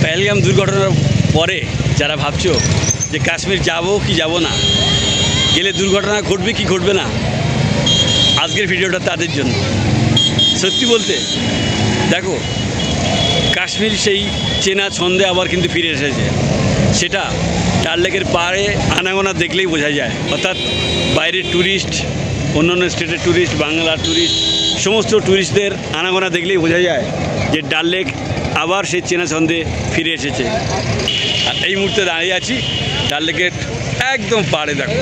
পহেলগাম দুর্ঘটনার পরে যারা ভাবছো যে কাশ্মীর যাবো কি যাব না, গেলে দুর্ঘটনা ঘটবে কি ঘটবে না, আজকের ভিডিওটা তাদের জন্য। সত্যি বলতে দেখো, কাশ্মীর সেই চেনা ছন্দে আবার কিন্তু ফিরে এসেছে। সেটা ডাল লেকের পাড়ে আনাগোনা দেখলেই বোঝা যায়। অর্থাৎ বাইরের ট্যুরিস্ট, অন্যান্য স্টেটের ট্যুরিস্ট, বাংলার ট্যুরিস্ট, সমস্ত ট্যুরিস্টদের আনাগোনা দেখলেই বোঝা যায় যে ডাল লেক আবার সেই চেনা ছন্দে ফিরে এসেছে। আর এই মুহূর্তে দাঁড়িয়ে আছি ডাল লেকের একদম পাড়ে। দেখো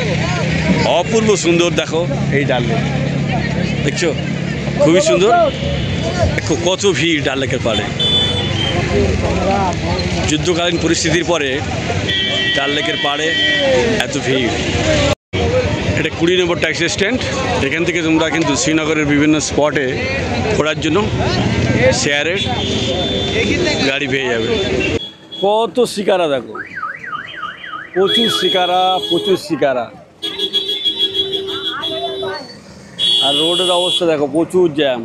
অপূর্ব সুন্দর, দেখো এই ডাল লেক দেখছো, খুবই সুন্দর। দেখো কত ভিড় ডাল লেকের পাড়ে। যুদ্ধকালীন পরিস্থিতির পরে ডাল লেকের পাড়ে এত ভিড়। এটা 20 নম্বর ট্যাক্সি স্ট্যান্ড। এখান থেকে তোমরা কিন্তু শ্রীনগরের বিভিন্ন স্পটে ঘোরার জন্য শেয়ারের গাড়ি পেয়ে যাবে। কত শিকারা দেখো, প্রচুর শিকারা, প্রচুর শিকারা। আর রোডের অবস্থা দেখো, প্রচুর জ্যাম।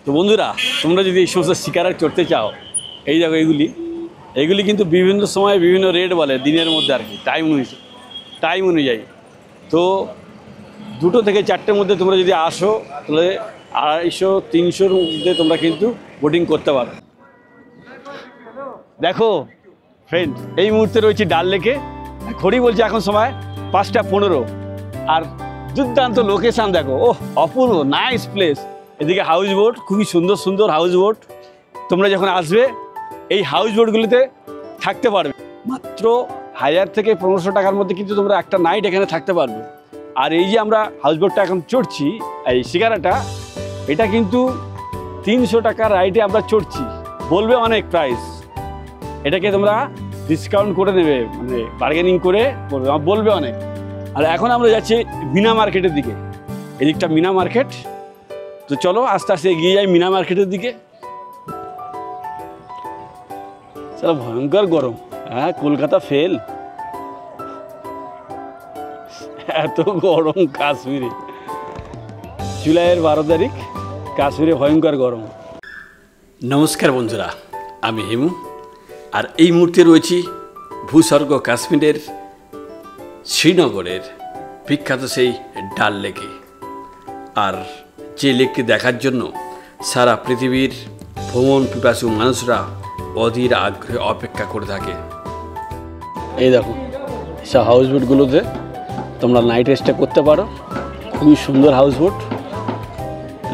তো বন্ধুরা, তোমরা যদি এই সমস্ত শিকারা চড়তে চাও, এই দেখো এইগুলি কিন্তু বিভিন্ন সময় বিভিন্ন রেট বলে দিনের মধ্যে আর কি, টাইম অনুযায়ী। তো 2টো থেকে 4টের মধ্যে তোমরা যদি আসো তাহলে 250-300-র মধ্যে তোমরা কিন্তু বোটিং করতে পারো। দেখো ফ্রেন্ড, এই মুহূর্তে রয়েছে ডাল লেকে। ঘড়ি বলছে এখন সময় 5টা 15। আর দুর্দান্ত লোকেশান দেখো, ওহ অপূর্ব, নাইস প্লেস। এদিকে হাউস বোট, খুবই সুন্দর সুন্দর হাউস বোট। তোমরা যখন আসবে এই হাউস বোটগুলিতে থাকতে পারবে মাত্র 1000 থেকে 1500 টাকার মধ্যে, কিন্তু তোমরা একটা নাইট এখানে থাকতে পারবে। আর এই যে আমরা হাউস বোটটা এখন চড়ছি, এই শিকারাটা, এটা কিন্তু 300 টাকার রাইডে আমরা চড়ছি। বলবে অনেক প্রাইস, এটাকে তোমরা ডিসকাউন্ট করে নেবে, মানে বার্গেনিং করে বলবে অনেক। আর এখন আমরা যাচ্ছি মিনা মার্কেটের দিকে। এদিকটা মিনা মার্কেট। তো চলো আস্তে আস্তে এগিয়ে যাই মিনা মার্কেটের দিকে। চলো, ভয়ঙ্কর গরম। হ্যাঁ, কলকাতা ফেল, এত গরম কাশ্মীরে। জুলাইয়ের 12 তারিখ, কাশ্মীরে ভয়ঙ্কর গরম। নমস্কার বন্ধুরা, আমি হেমু। আর এই মুহূর্তে রয়েছি ভূস্বর্গ কাশ্মীরের শ্রীনগরের বিখ্যাত সেই ডাল লেকে। আর যে লেককে দেখার জন্য সারা পৃথিবীর ভ্রমণ পিপাসু মানুষরা অধীর আগ্রহে অপেক্ষা করে থাকে। এই দেখো, সব হাউস বোটগুলোতে তোমরা নাইট স্টে করতে পারো। খুবই সুন্দর হাউস বোট,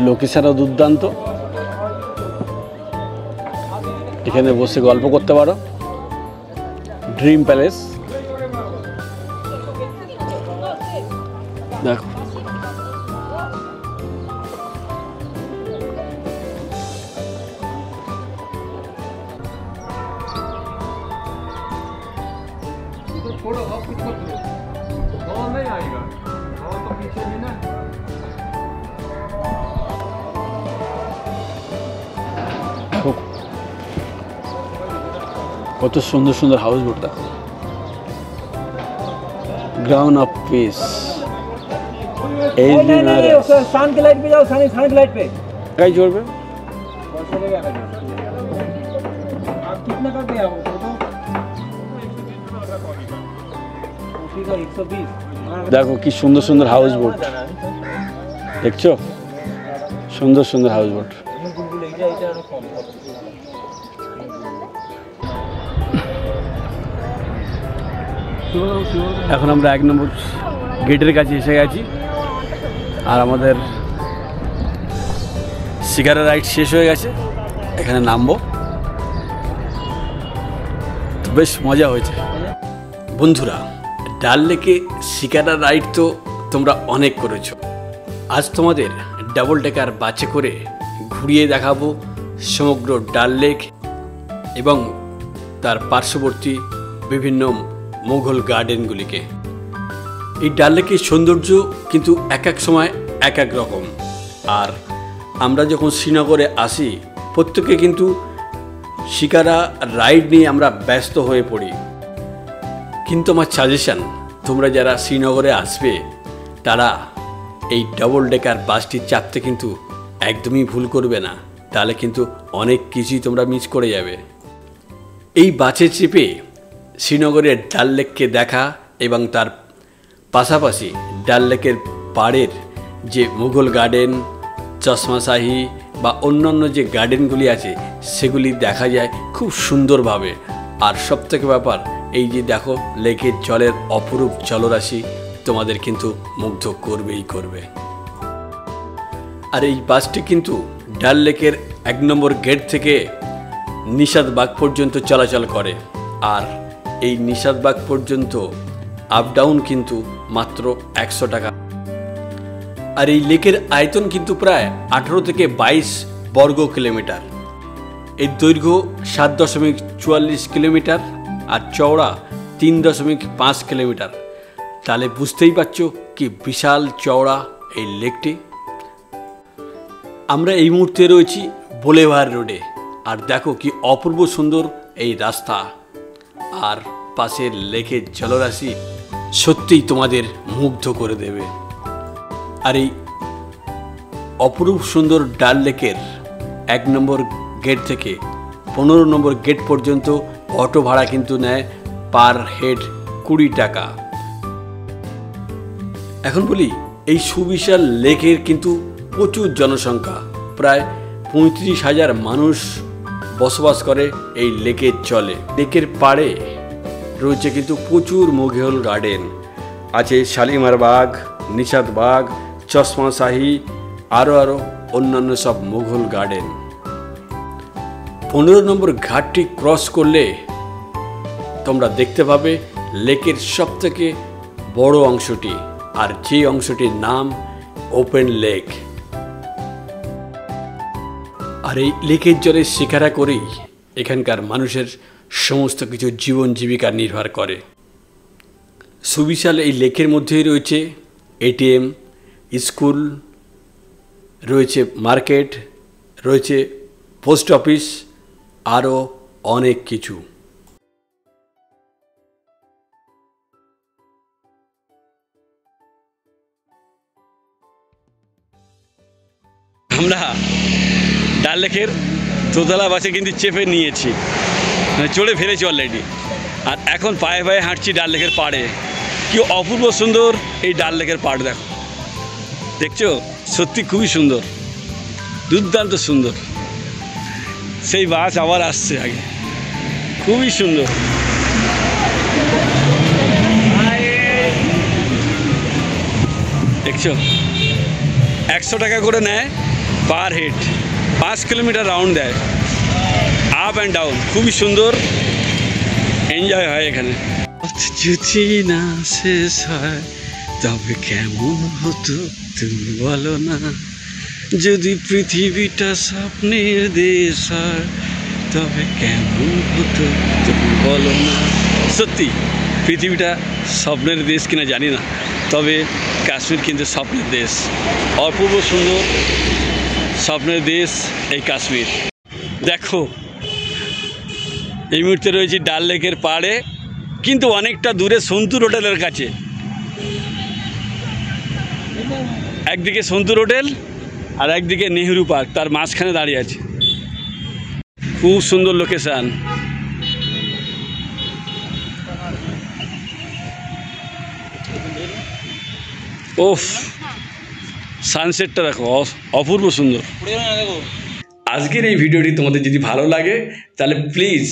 লোকেশনও দুর্দান্ত। এখানে বসে গল্প করতে পারো। ড্রিম প্যালেস দেখো, কত সুন্দর সুন্দর হাউস বোটটা। Ground of peace. सान के लाइट पे जाओ, सान के लाइट पे कई जोड़ पे आप कितना कर दिया वो तो 120। देखो কি সুন্দর সুন্দর হাউস বোট দেখছো, সুন্দর সুন্দর হাউস বোট। এখন আমরা 1 নম্বর গেটের কাছে এসে গেছি। আর আমাদের শিকারা রাইড শেষ হয়ে গেছে, এখানে নামবো। তো বেশ মজা হয়েছে বন্ধুরা। ডাল লেকে শিকারা রাইড তো তোমরা অনেক করেছো। আজ তোমাদের ডাবল ডেকার বাসে করে ঘুরিয়ে দেখাবো সমগ্র ডাল লেক এবং তার পার্শ্ববর্তী বিভিন্ন মুঘল গার্ডেনগুলিকে। এই ডাল লেকের সৌন্দর্য কিন্তু এক এক সময় এক এক রকম। আর আমরা যখন শ্রীনগরে আসি, প্রত্যেকে কিন্তু শিকারা রাইড নিয়ে আমরা ব্যস্ত হয়ে পড়ি। কিন্তু আমার সাজেশন, তোমরা যারা শ্রীনগরে আসবে তারা এই ডাবল ডেকার বাসটি চাপতে কিন্তু একদমই ভুল করবে না। তাহলে কিন্তু অনেক কিছুই তোমরা মিস করে যাবে। এই বাসে চেপে শ্রীনগরের ডাল লেককে দেখা এবং তার পাশাপাশি ডাল লেকের পাড়ের যে মুঘল গার্ডেন, চশমাশাহী বা অন্যান্য যে গার্ডেনগুলি আছে সেগুলি দেখা যায় খুব সুন্দরভাবে। আর সবথেকে ব্যাপার এই যে দেখো লেকের জলের অপরূপ জলরাশি তোমাদের কিন্তু মুগ্ধ করবেই করবে। আর এই বাসটি কিন্তু ডাল লেকের 1 নম্বর গেট থেকে নিশাদবাগ পর্যন্ত চলাচল করে। আর এই নিশাদবাগ পর্যন্ত আপ ডাউন কিন্তু মাত্র 100 টাকা। আর এই লেকের আয়তন কিন্তু প্রায় 18 থেকে 22 বর্গ কিলোমিটার। এর দৈর্ঘ্য 7.44 কিলোমিটার আর চওড়া 3.5 কিলোমিটার। তাহলে বুঝতেই পারছো কি বিশাল চওড়া এই লেকটি। আমরা এই মুহূর্তে রয়েছি বোলেভার রোডে। আর দেখো কি অপূর্ব সুন্দর এই রাস্তা আর পাশের লেকের জলরাশি সত্যিই তোমাদের মুগ্ধ করে দেবে। আর এই অপরূপ সুন্দর ডাল লেকের 1 নম্বর গেট থেকে 15 নম্বর গেট পর্যন্ত অটো ভাড়া কিন্তু নেয় পার হেড 20 টাকা। এখন বলি এই সুবিশাল লেকের কিন্তু প্রচুর জনসংখ্যা, প্রায় 35,000 মানুষ বসবাস করে এই লেকের জলে। লেকের পাড়ে রয়েছে কিন্তু প্রচুর মুঘল গার্ডেন আছে, শালিমার বাগ, নিশাদ বাগ, চশমাশাহী, আরও অন্যান্য সব মুঘল গার্ডেন। 15 নম্বর ঘাটটি ক্রস করলে তোমরা দেখতে পাবে লেকের সবথেকে বড় অংশটি, আর যে অংশটির নাম ওপেন লেক। আর এই লেকের জলের শিকারা করেই এখানকার মানুষের সমস্ত কিছু জীবন জীবিকা নির্ভর করে। সুবিশাল এই লেকের মধ্যেই রয়েছে এটিএম, স্কুল, রয়েছে মার্কেট, রয়েছে পোস্ট অফিস, আরও অনেক কিছু। আমরা ডাল লেকের দোতলা বাসে কিন্তু চেপে নিয়েছি, মানে চড়ে ফেলেছি অলরেডি। আর এখন পায়ে পায়ে হাঁটছি ডাল লেকের পাড়ে। কি অপূর্ব সুন্দর এই ডাল লেকের পাড়, দেখো, দেখছো, সত্যি খুবই সুন্দর, দুর্দান্ত সুন্দর। সেই বাস আবার আসছে আগে, খুবই সুন্দর। দেখছো 100 টাকা করে নেয় পার হেড, 5 কিলোমিটার রাউন্ড দেয়, আপ অ্যান্ড ডাউন, খুবই সুন্দর, এনজয় হয় এখানে। যদি না শেষ হয় তবে কেমন হতো তুমি বলো না, যদি পৃথিবীটা স্বপ্নের দেশ হয় তবে কেমন হতো তুমি বলো না। সত্যি পৃথিবীটা স্বপ্নের দেশ কিনা জানি না, তবে কাশ্মীর কিন্তু স্বপ্নের দেশ, অপূর্ব সুন্দর স্বপ্নের দেশ এই কাশ্মীর। দেখো এই মুহূর্তে রয়েছি ডাল লেকের পাড়ে, কিন্তু অনেকটা দূরে সন্তুর হোটেলের কাছে। একদিকে সন্তুর হোটেল আর একদিকে নেহেরু পার্ক, তার মাঝখানে দাঁড়িয়ে আছে। খুব সুন্দর লোকেশান। ওফ, সানসেটটা দেখো, অপূর্ব সুন্দর। আজকের এই ভিডিওটি তোমাদের যদি ভালো লাগে তাহলে প্লিজ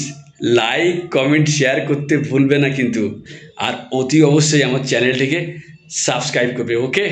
লাইক, কমেন্ট, শেয়ার করতে ভুলবে না কিন্তু। আর অতি অবশ্যই আমার চ্যানেলটিকে সাবস্ক্রাইব করবে। ওকে।